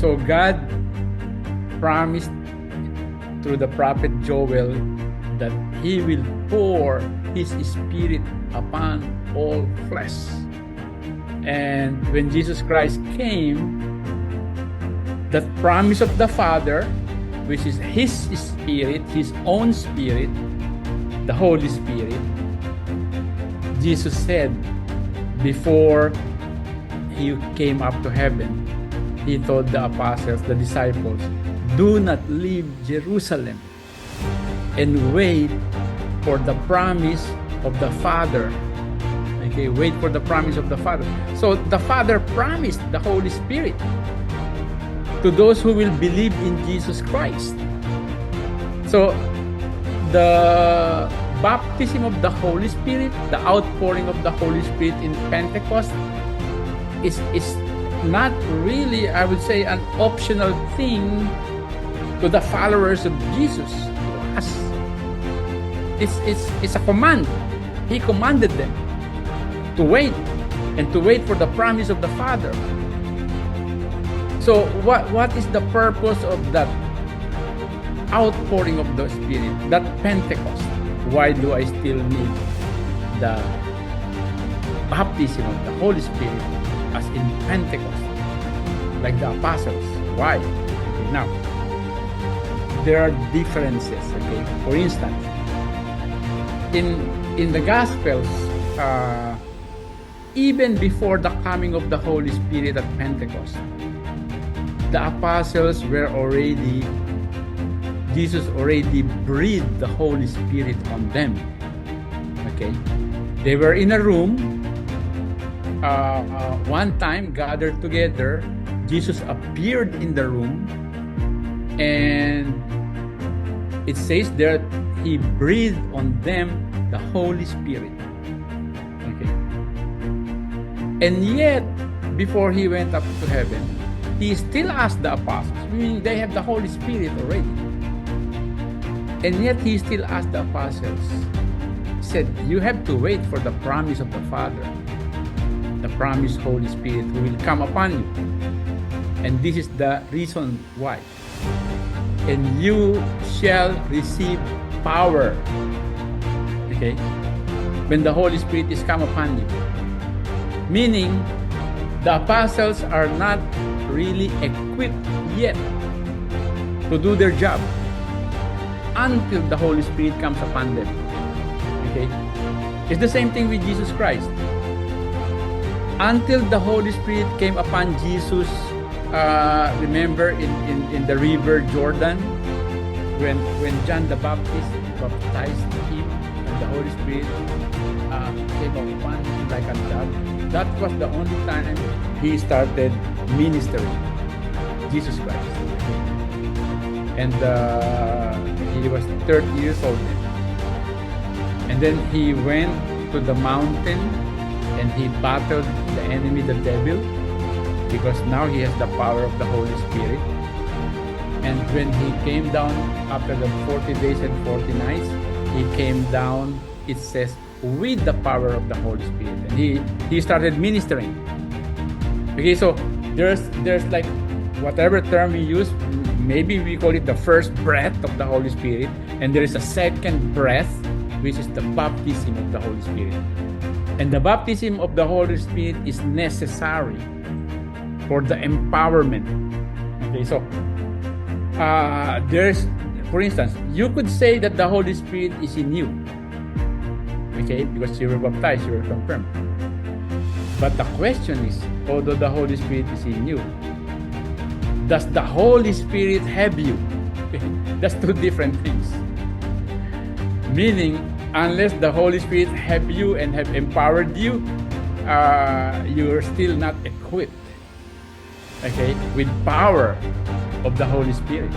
So God promised through the prophet Joel that He will pour His Spirit upon all flesh. And when Jesus Christ came, that promise of the Father, which is His Spirit, His own Spirit, the Holy Spirit, Jesus said before He came up to heaven, He told the apostles, the disciples, do not leave Jerusalem and wait for the promise of the Father. Okay, wait for the promise of the Father. So the Father promised the Holy Spirit to those who will believe in Jesus Christ. So the baptism of the Holy Spirit, the outpouring of the Holy Spirit in Pentecost is not really, I would say, an optional thing to the followers of Jesus, to us. It's a command. He commanded them to wait and to wait for the promise of the Father. So what is the purpose of that outpouring of the Spirit, that Pentecost? Why do I still need the baptism of the Holy Spirit as in Pentecost, like the apostles? Why? Okay, now, there are differences. Okay, for instance, in the Gospels, even before the coming of the Holy Spirit at Pentecost, the apostles were already, Jesus already breathed the Holy Spirit on them. Okay, they were in a room, one time gathered together. Jesus appeared in the room, and it says there He breathed on them the Holy Spirit. Okay, and yet before He went up to heaven, He still asked the apostles, meaning they have the Holy Spirit already. And yet He still asked the apostles, said, you have to wait for the promise of the Father, the promised Holy Spirit who will come upon you. And this is the reason why. And you shall receive power. Okay? When the Holy Spirit is come upon you. Meaning, the apostles are not really equipped yet to do their job until the Holy Spirit comes upon them. Okay? It's the same thing with Jesus Christ. Until the Holy Spirit came upon Jesus, remember in the river Jordan, when John the Baptist baptized him, and the Holy Spirit came upon him like a dove. That was the only time He started ministering, Jesus Christ. And He was 30 years old then. And then He went to the mountain and He battled the enemy, the devil, because now He has the power of the Holy Spirit. And when He came down after the 40 days and 40 nights, He came down, it says, with the power of the Holy Spirit. And He started ministering. Okay, so there's like, whatever term we use, maybe we call it the first breath of the Holy Spirit, and there is a second breath, which is the baptism of the Holy Spirit. And the baptism of the Holy Spirit is necessary for the empowerment. Okay, so there's, for instance, you could say that the Holy Spirit is in you. Okay, because you were baptized, you were confirmed. But the question is, although the Holy Spirit is in you, does the Holy Spirit have you? That's two different things. Meaning, unless the Holy Spirit have you and have empowered you, you are still not equipped, okay, with power of the Holy Spirit.